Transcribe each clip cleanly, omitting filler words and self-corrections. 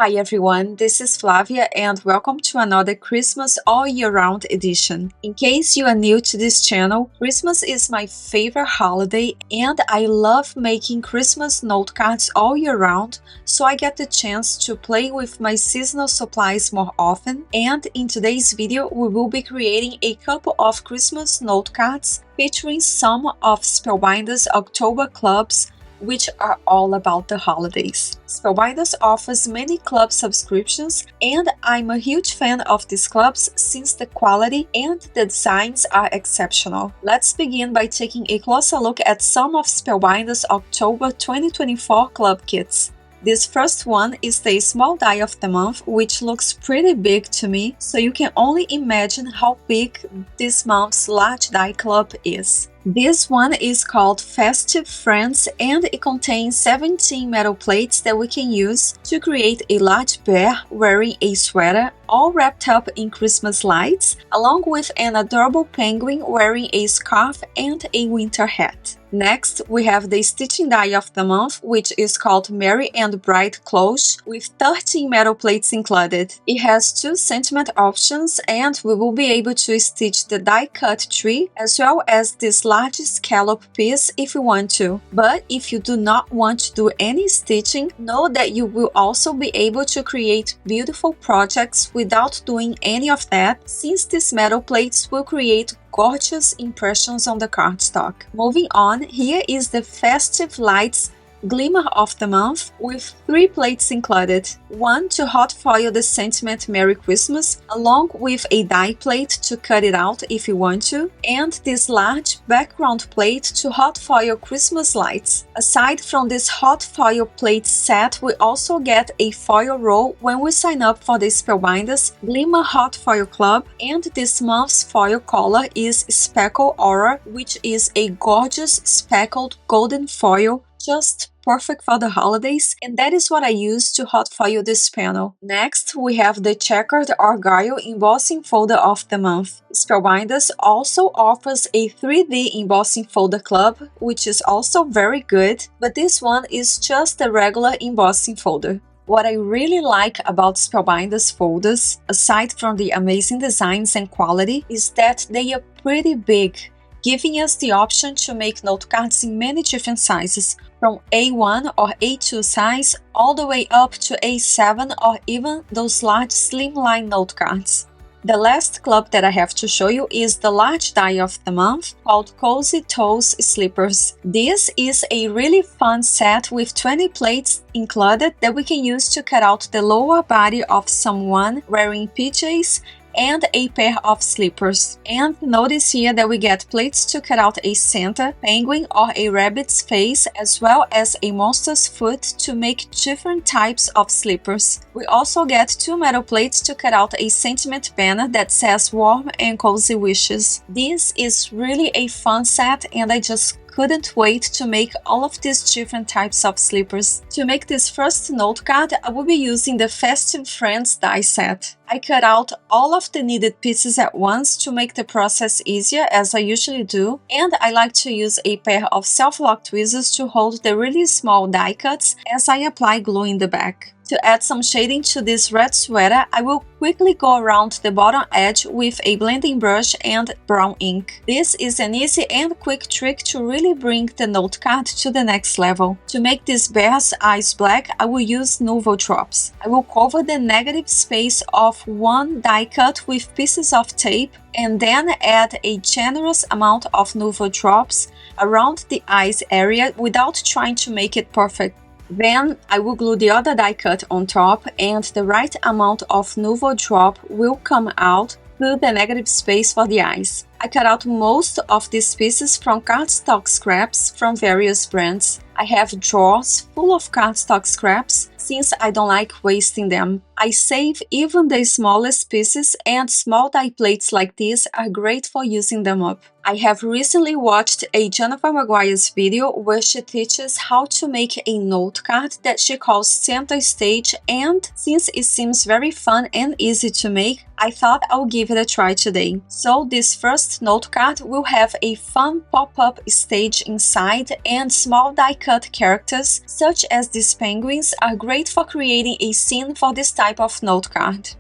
Hi everyone, this is Flavia and welcome to another Christmas all year round edition. In case you are new to this channel, Christmas is my favorite holiday and I love making Christmas note cards all year round, so I get the chance to play with my seasonal supplies more often. And in today's video, we will be creating a couple of Christmas note cards featuring some of Spellbinders October clubs, which are all about the holidays. Spellbinders offers many club subscriptions and I'm a huge fan of these clubs since the quality and the designs are exceptional. Let's begin by taking a closer look at some of Spellbinders October 2024 club kits. This first one is the small die of the month, which looks pretty big to me, so you can only imagine how big this month's large die club is. This one is called Festive Friends and it contains 17 metal plates that we can use to create a large bear wearing a sweater all wrapped up in Christmas lights, along with an adorable penguin wearing a scarf and a winter hat. Next, we have the stitching die of the month, which is called Merry and Bright Cloche, with 13 metal plates included. It has two sentiment options and we will be able to stitch the die cut tree as well as this large scallop piece if you want to. But if you do not want to do any stitching, know that you will also be able to create beautiful projects without doing any of that, since these metal plates will create gorgeous impressions on the cardstock. Moving on, here is the Festive Lights Glimmer of the month with 3 plates included. One to hot foil the sentiment Merry Christmas, along with a die plate to cut it out if you want to, and this large background plate to hot foil Christmas lights. Aside from this hot foil plate set, we also get a foil roll when we sign up for the Spellbinders Glimmer Hot Foil Club, and this month's foil color is Speckle Aura, which is a gorgeous speckled golden foil, just perfect for the holidays, and that is what I use to hot foil this panel. Next, we have the Checkered Argyle Embossing Folder of the month. Spellbinders also offers a 3D embossing folder club, which is also very good, but this one is just a regular embossing folder. What I really like about Spellbinders folders, aside from the amazing designs and quality, is that they are pretty big, giving us the option to make note cards in many different sizes, from A1 or A2 size all the way up to A7 or even those large slimline note cards. The last club that I have to show you is the large die of the month called Cozy Toes Slippers. This is a really fun set with 20 plates included that we can use to cut out the lower body of someone wearing PJs and a pair of slippers. And notice here that we get plates to cut out a Santa, penguin or a rabbit's face, as well as a monster's foot to make different types of slippers. We also get 2 metal plates to cut out a sentiment banner that says warm and cozy wishes. This is really a fun set and I just couldn't wait to make all of these different types of slippers. To make this first note card, I will be using the Festive Friends die set. I cut out all of the needed pieces at once to make the process easier, as I usually do, and I like to use a pair of self-lock tweezers to hold the really small die cuts as I apply glue in the back. To add some shading to this red sweater, I will quickly go around the bottom edge with a blending brush and brown ink. This is an easy and quick trick to really bring the note card to the next level. To make this bear's eyes black, I will use Nuvo Drops. I will cover the negative space of one die cut with pieces of tape and then add a generous amount of Nuvo Drops around the eyes area without trying to make it perfect. Then I will glue the other die cut on top and the right amount of Nuvo Drop will come out through the negative space for the eyes. I cut out most of these pieces from cardstock scraps from various brands. I have drawers full of cardstock scraps since I don't like wasting them. I save even the smallest pieces, and small die plates like these are great for using them up. I have recently watched a Jennifer Maguire's video where she teaches how to make a note card that she calls Center Stage, and since it seems very fun and easy to make, I thought I'll give it a try today. So this first note card will have a fun pop-up stage inside and small die die-cut characters, such as these penguins, are great for creating a scene for this type of note card.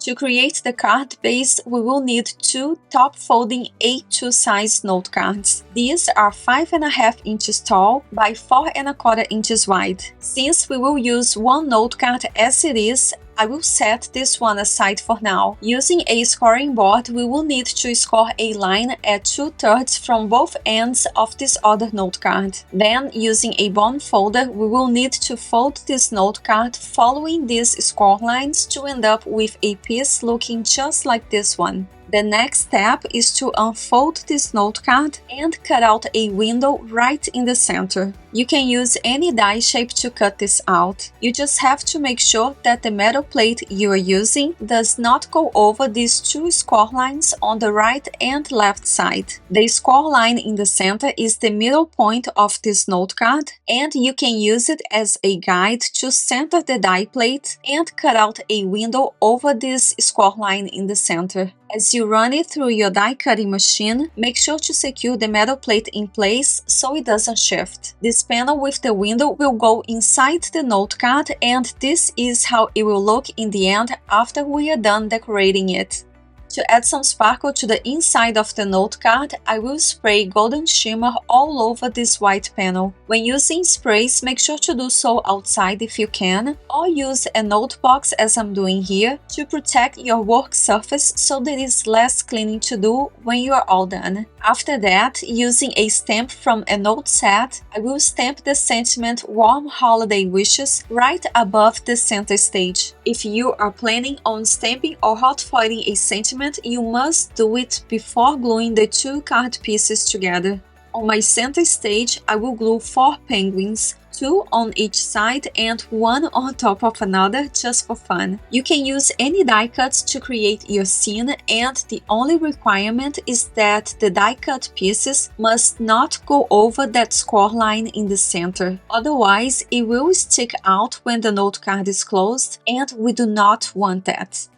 To create the card base, we will need two top-folding A2 size note cards. These are 5.5 inches tall by 4.25 inches wide. Since we will use one note card as it is, I will set this one aside for now. Using a scoring board, we will need to score a line at 2/3 from both ends of this other note card. Then, using a bone folder, we will need to fold this note card following these score lines to end up with a piece looking just like this one. The next step is to unfold this note card and cut out a window right in the center. You can use any die shape to cut this out. You just have to make sure that the metal plate you are using does not go over these two score lines on the right and left side. The score line in the center is the middle point of this note card, and you can use it as a guide to center the die plate and cut out a window over this score line in the center. As you run it through your die cutting machine, make sure to secure the metal plate in place so it doesn't shift. This panel with the window will go inside the note card, and this is how it will look in the end after we are done decorating it. To add some sparkle to the inside of the note card, I will spray golden shimmer all over this white panel. When using sprays, make sure to do so outside if you can, or use a note box as I'm doing here to protect your work surface so there is less cleaning to do when you are all done. After that, using a stamp from a note set, I will stamp the sentiment Warm Holiday Wishes right above the center stage. If you are planning on stamping or hot foiling a sentiment, you must do it before gluing the two card pieces together. On my center stage, I will glue 4 penguins, 2 on each side and 1 on top of another just for fun. You can use any die cuts to create your scene, and the only requirement is that the die cut pieces must not go over that score line in the center. Otherwise, it will stick out when the note card is closed, and we do not want that.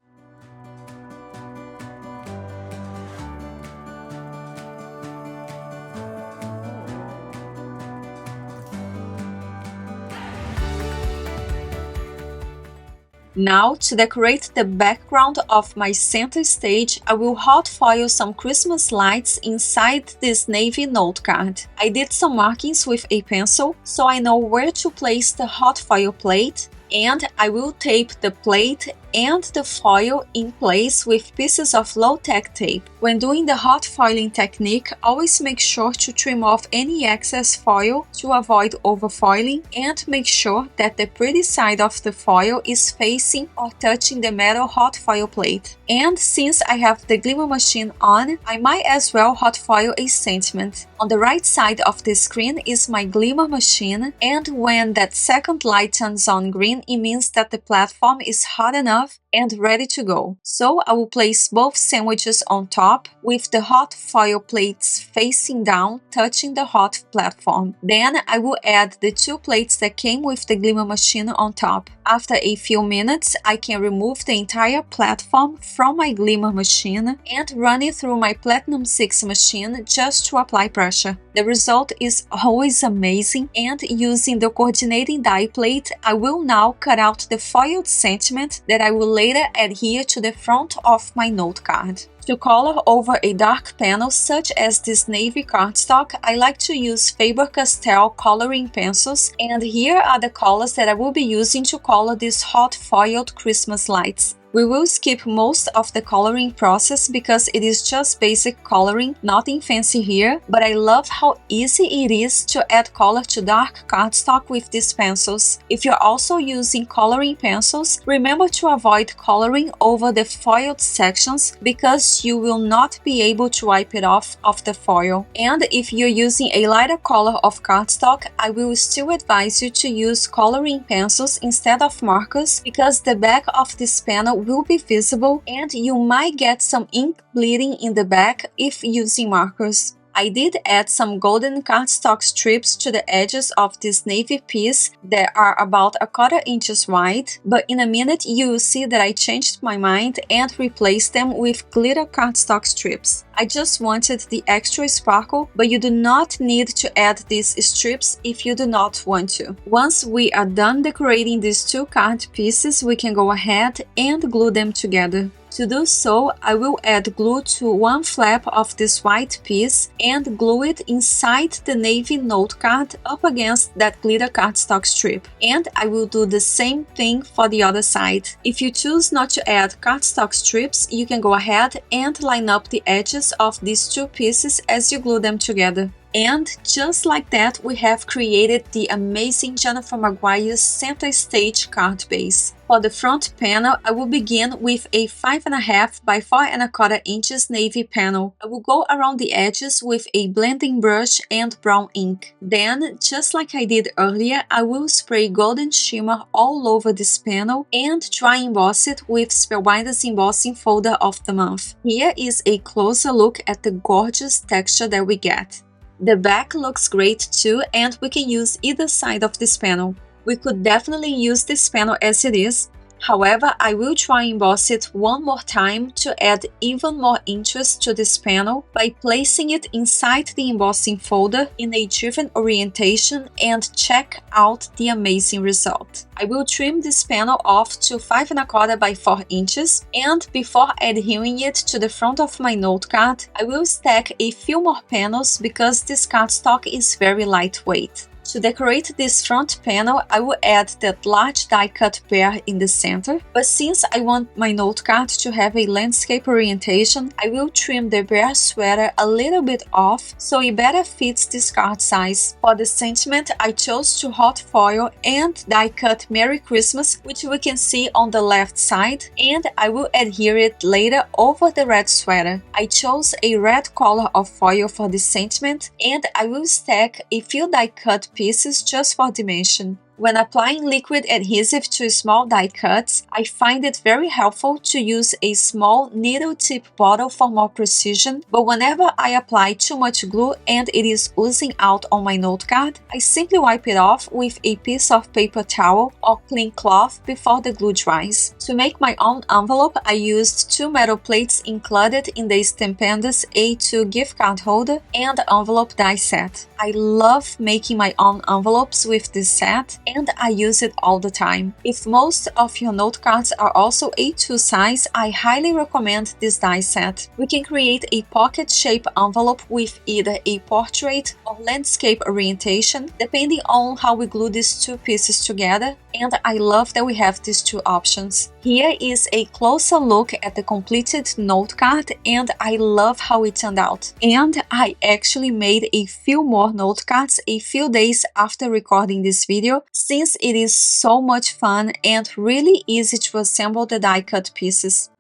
Now, to decorate the background of my center stage, I will hot foil some Christmas lights inside this navy note card. I did some markings with a pencil, so I know where to place the hot foil plate, and I will tape the plate and the foil in place with pieces of low-tech tape. When doing the hot foiling technique, always make sure to trim off any excess foil to avoid overfoiling, and make sure that the pretty side of the foil is facing or touching the metal hot foil plate. And since I have the glimmer machine on, I might as well hot foil a sentiment. On the right side of the screen is my glimmer machine, and when that second light turns on green, it means that the platform is hot enough and ready to go. So I will place both sandwiches on top with the hot foil plates facing down, touching the hot platform. Then I will add the 2 plates that came with the glimmer machine on top. After a few minutes, I can remove the entire platform from my glimmer machine and run it through my Platinum 6 machine just to apply pressure. The result is always amazing, and using the coordinating die plate, I will now now cut out the foiled sentiment that I will later adhere to the front of my note card. To color over a dark panel such as this navy cardstock, I like to use Faber-Castell coloring pencils, and here are the colors that I will be using to color these hot foiled Christmas lights. We will skip most of the coloring process because it is just basic coloring, nothing fancy here, but I love how easy it is to add color to dark cardstock with these pencils. If you're also using coloring pencils, remember to avoid coloring over the foiled sections because you will not be able to wipe it off of the foil. And if you're using a lighter color of cardstock, I will still advise you to use coloring pencils instead of markers because the back of this panel will be visible and you might get some ink bleeding in the back if using markers. I did add some golden cardstock strips to the edges of this navy piece that are about 1/4 inches wide, but in a minute you will see that I changed my mind and replaced them with glitter cardstock strips. I just wanted the extra sparkle, but you do not need to add these strips if you do not want to. Once we are done decorating these two card pieces, we can go ahead and glue them together. To do so, I will add glue to one flap of this white piece and glue it inside the navy note card up against that glitter cardstock strip. And I will do the same thing for the other side. If you choose not to add cardstock strips, you can go ahead and line up the edges of these two pieces as you glue them together. And just like that, we have created the amazing Jennifer Maguire center stage card base. For the front panel, I will begin with a 5.5 by 4.25 inches navy panel. I will go around the edges with a blending brush and brown ink. Then, just like I did earlier, I will spray golden shimmer all over this panel and dry emboss it with Spellbinder's embossing folder of the month. Here is a closer look at the gorgeous texture that we get. The back looks great too, and we can use either side of this panel. We could definitely use this panel as it is. However, I will try and emboss it one more time to add even more interest to this panel by placing it inside the embossing folder in a different orientation and check out the amazing result. I will trim this panel off to 5.25 by 4 inches, and before adhering it to the front of my note card, I will stack a few more panels because this cardstock is very lightweight. To decorate this front panel, I will add that large die-cut bear in the center, but since I want my note card to have a landscape orientation, I will trim the bear sweater a little bit off so it better fits this card size. For the sentiment, I chose to hot foil and die-cut Merry Christmas, which we can see on the left side, and I will adhere it later over the red sweater. I chose a red color of foil for this sentiment, and I will stack a few die-cut pieces just for dimension. When applying liquid adhesive to small die cuts, I find it very helpful to use a small needle tip bottle for more precision, but whenever I apply too much glue and it is oozing out on my note card, I simply wipe it off with a piece of paper towel or clean cloth before the glue dries. To make my own envelope, I used 2 metal plates included in the Stampendas A2 gift card holder and envelope die set. I love making my own envelopes with this set, and I use it all the time. If most of your note cards are also A2 size, I highly recommend this die set. We can create a pocket-shaped envelope with either a portrait or landscape orientation, depending on how we glue these two pieces together, and I love that we have these two options. Here is a closer look at the completed note card, and I love how it turned out. And I actually made a few more note cards a few days after recording this video, since it is so much fun and really easy to assemble the die cut pieces.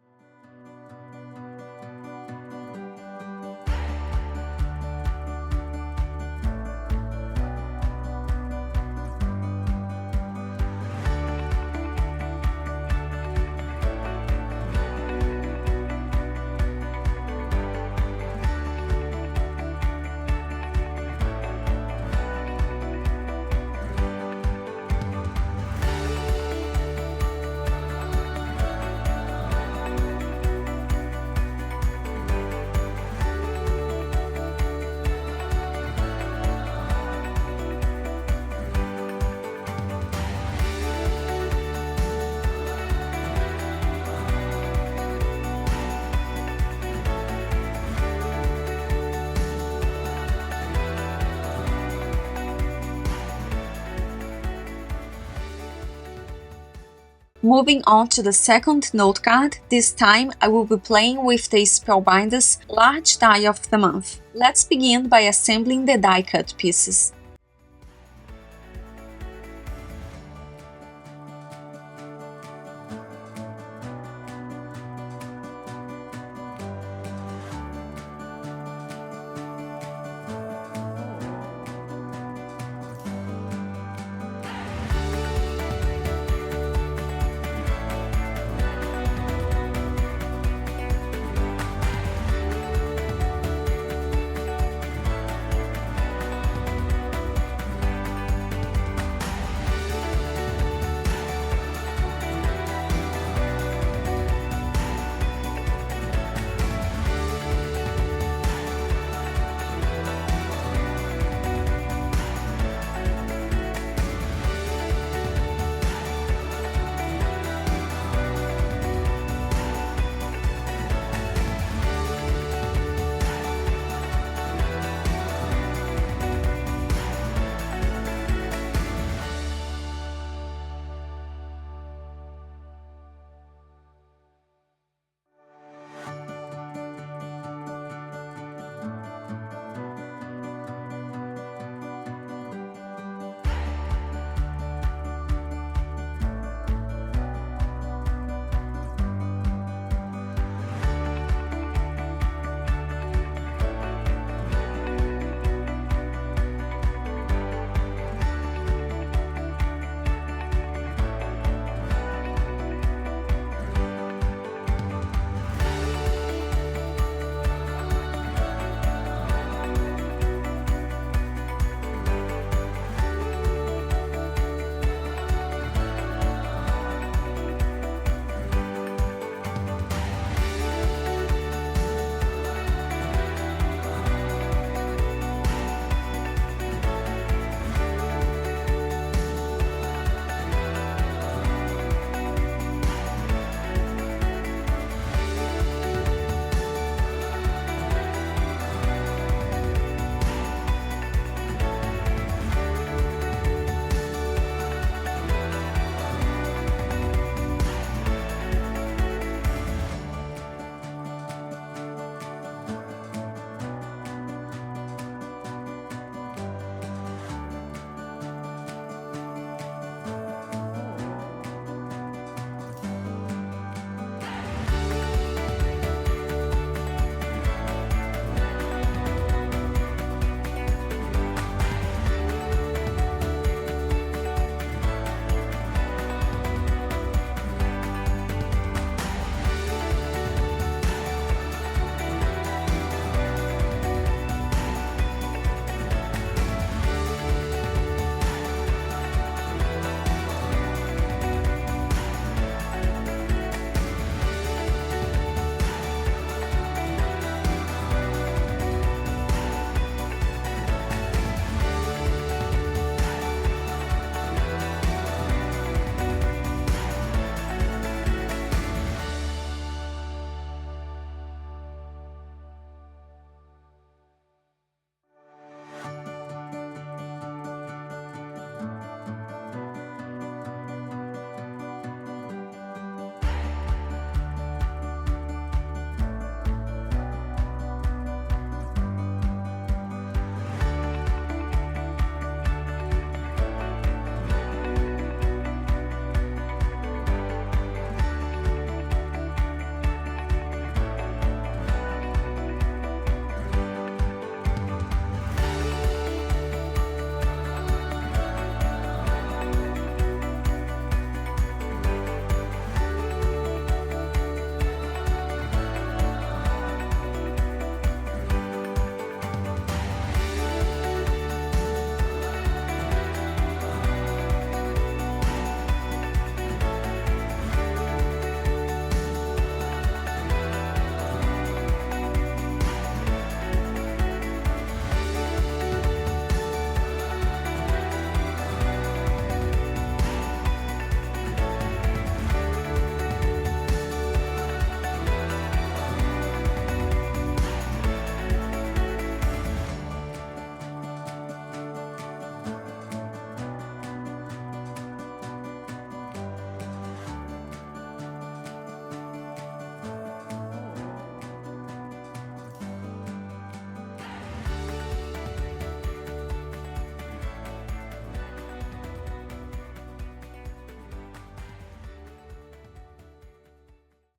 Moving on to the second note card, this time I will be playing with the Spellbinder's large die of the month. Let's begin by assembling the die cut pieces.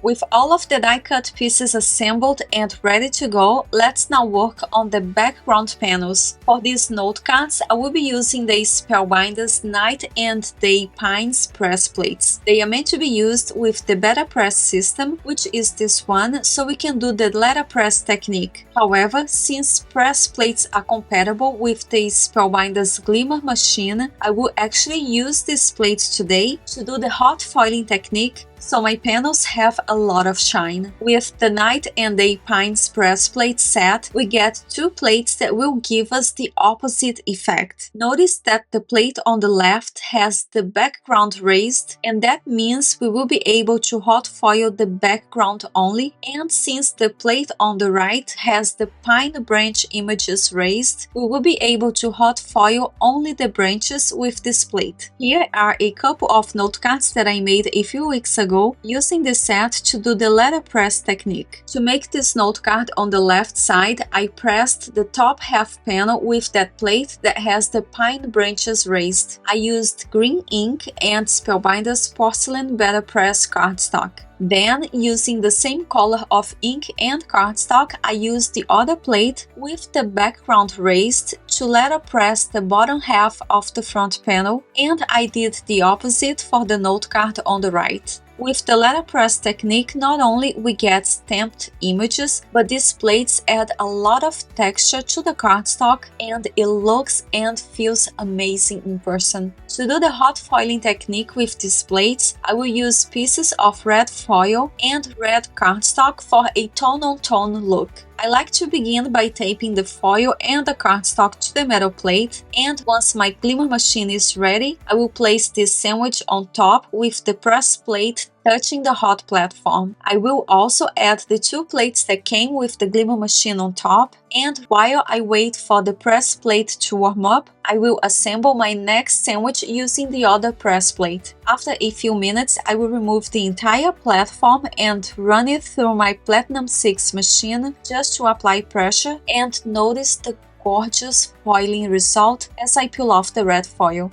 With all of the die-cut pieces assembled and ready to go, let's now work on the background panels. For these note cards, I will be using the Spellbinders Night and Day Pines press plates. They are meant to be used with the Beta Press system, which is this one, so we can do the letterpress technique. However, since press plates are compatible with the Spellbinders Glimmer machine, I will actually use these plates today to do the hot foiling technique, so my panels have a lot of shine. With the Night and Day Pines press plate set, we get two plates that will give us the opposite effect. Notice that the plate on the left has the background raised, and that means we will be able to hot foil the background only, and since the plate on the right has the pine branch images raised, we will be able to hot foil only the branches with this plate. Here are a couple of note cards that I made a few weeks ago using this set to do the letterpress technique. To make this note card on the left side, I pressed the top half panel with that plate that has the pine branches raised. I used green ink and Spellbinders Porcelain Beta Press cardstock. Then, using the same color of ink and cardstock, I used the other plate with the background raised to letterpress the bottom half of the front panel, and I did the opposite for the note card on the right. With the letterpress technique, not only we get stamped images, but these plates add a lot of texture to the cardstock and it looks and feels amazing in person. To do the hot foiling technique with these plates, I will use pieces of red foil and red cardstock for a tone-on-tone look. I like to begin by taping the foil and the cardstock to the metal plate, and once my glimmer machine is ready, I will place this sandwich on top with the press plate touching the hot platform. I will also add the two plates that came with the glimmer machine on top, and while I wait for the press plate to warm up, I will assemble my next sandwich using the other press plate. After a few minutes, I will remove the entire platform and run it through my Platinum 6 machine just to apply pressure, and notice the gorgeous foiling result as I peel off the red foil.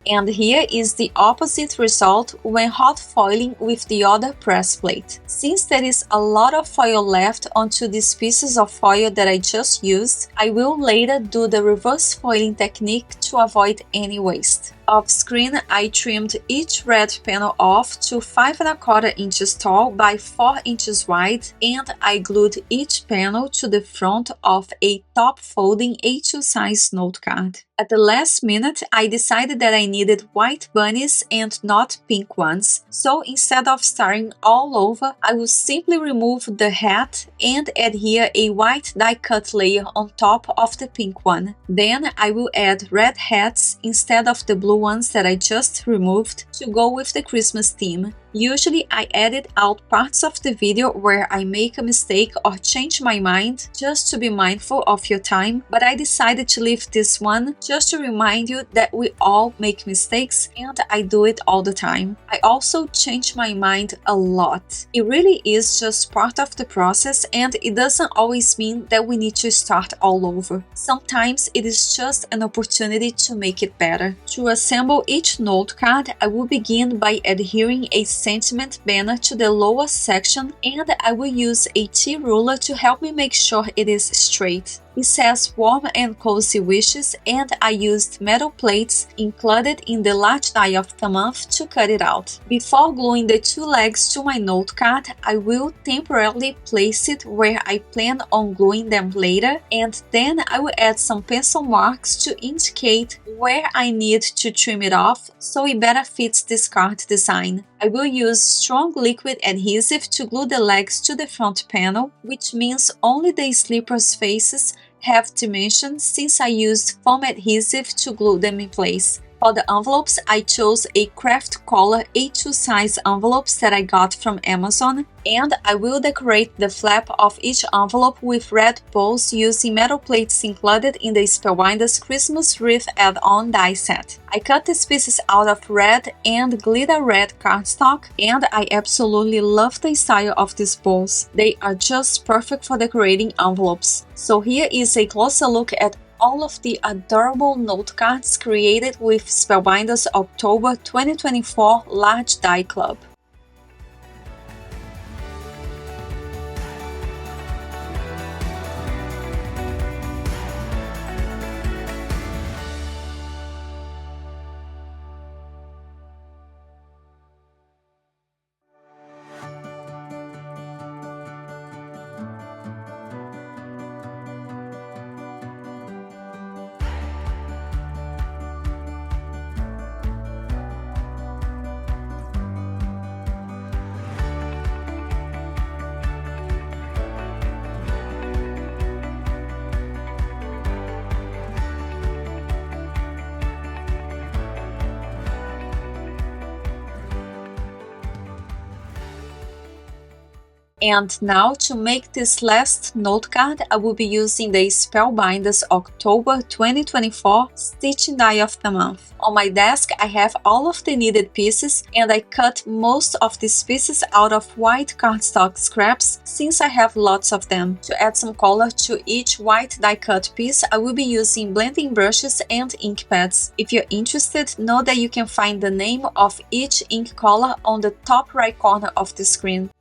And here is the opposite result when hot foiling with the other press plate. Since there is a lot of foil left onto these pieces of foil that I just used, I will later do the reverse foiling technique to avoid any waste. Off screen, I trimmed each red panel off to 5¼ inches tall by 4 inches wide, and I glued each panel to the front of a top folding A2 size note card. At the last minute, I decided that I needed white bunnies and not pink ones, so instead of starting all over, I will simply remove the hat and adhere a white die cut layer on top of the pink one. Then I will add red hats instead of the blue ones that I just removed to go with the Christmas theme. Usually I edit out parts of the video where I make a mistake or change my mind just to be mindful of your time, but I decided to leave this one just to remind you that we all make mistakes and I do it all the time. I also change my mind a lot. It really is just part of the process, and it doesn't always mean that we need to start all over. Sometimes it is just an opportunity to make it better. To assemble each note card, I will begin by adhering a sentiment banner to the lower section, and I will use a T-ruler to help me make sure it is straight. It says warm and cozy wishes, and I used metal plates included in the large die of the month to cut it out. Before gluing the two legs to my note card, I will temporarily place it where I plan on gluing them later, and then I will add some pencil marks to indicate where I need to trim it off so it better fits this card design. I will use strong liquid adhesive to glue the legs to the front panel, which means only the slippers' faces have dimensions since I used foam adhesive to glue them in place. For the envelopes, I chose a Craft Color A2 size envelopes that I got from Amazon, and I will decorate the flap of each envelope with red bows using metal plates included in the Spellbinders Christmas Wreath add-on die set. I cut these pieces out of red and glitter red cardstock, and I absolutely love the style of these bows. They are just perfect for decorating envelopes. So here is a closer look at all of the adorable note cards created with Spellbinders October 2024 Large Die Club. And now to make this last note card, I will be using the Spellbinders October 2024 Stitching Die of the Month. On my desk, I have all of the needed pieces, and I cut most of these pieces out of white cardstock scraps since I have lots of them. To add some color to each white die cut piece, I will be using blending brushes and ink pads. If you're interested, know that you can find the name of each ink color on the top right corner of the screen.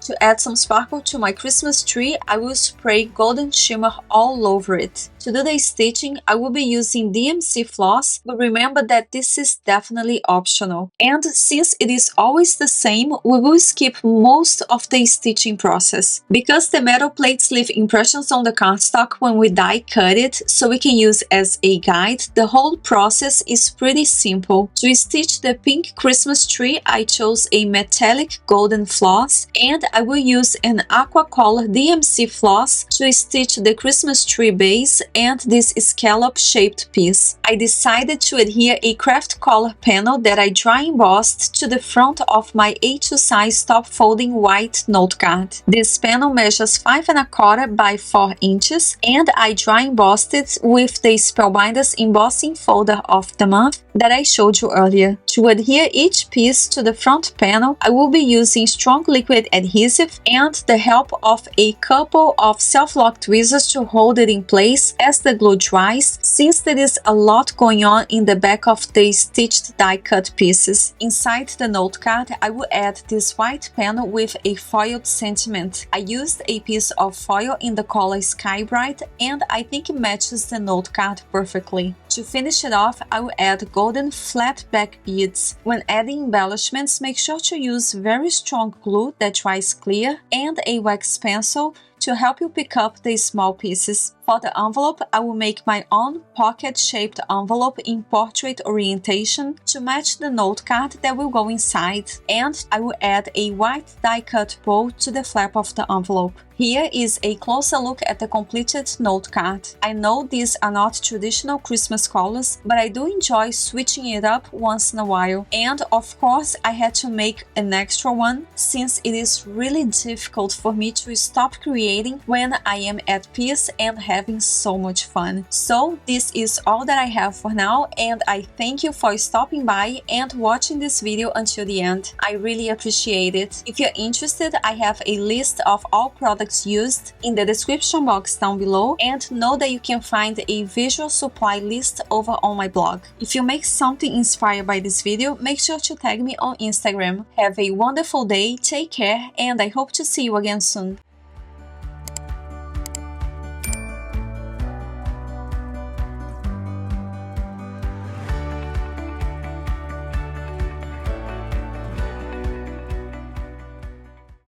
To add some sparkle to my Christmas tree, I will spray golden shimmer all over it. To do the stitching, I will be using DMC floss, but remember that this is definitely optional. And since it is always the same, we will skip most of the stitching process. Because the metal plates leave impressions on the cardstock when we die cut it, so we can use as a guide, the whole process is pretty simple. To stitch the pink Christmas tree, I chose a metallic golden floss, and I will use an aqua color DMC floss to stitch the Christmas tree base and this scallop shaped piece. I decided to adhere a craft color panel that I dry embossed to the front of my A2 size top folding white note card. This panel measures 5 1/4 by 4 inches, and I dry embossed it with the Spellbinders embossing folder of the month that I showed you earlier. To adhere each piece to the front panel, I will be using strong liquid adhesive and the help of a couple of self-lock tweezers to hold it in place as the glue dries, since there is a lot going on in the back of the stitched die cut pieces. Inside the note card, I will add this white panel with a foiled sentiment. I used a piece of foil in the color Sky Bright, and I think it matches the note card perfectly. To finish it off, I will add golden flat back beads. When adding embellishments, make sure to use very strong glue that dries clear and a wax pencil to help you pick up the small pieces. For the envelope, I will make my own pocket-shaped envelope in portrait orientation to match the note card that will go inside, and I will add a white die-cut bow to the flap of the envelope. Here is a closer look at the completed note card. I know these are not traditional Christmas colors, but I do enjoy switching it up once in a while. And of course, I had to make an extra one since it is really difficult for me to stop creating creating when I am at peace and having so much fun. So this is all that I have for now, and I thank you for stopping by and watching this video until the end. I really appreciate it. If you're interested, I have a list of all products used in the description box down below, and know that you can find a visual supply list over on my blog. If you make something inspired by this video, make sure to tag me on Instagram. Have a wonderful day, take care, and I hope to see you again soon.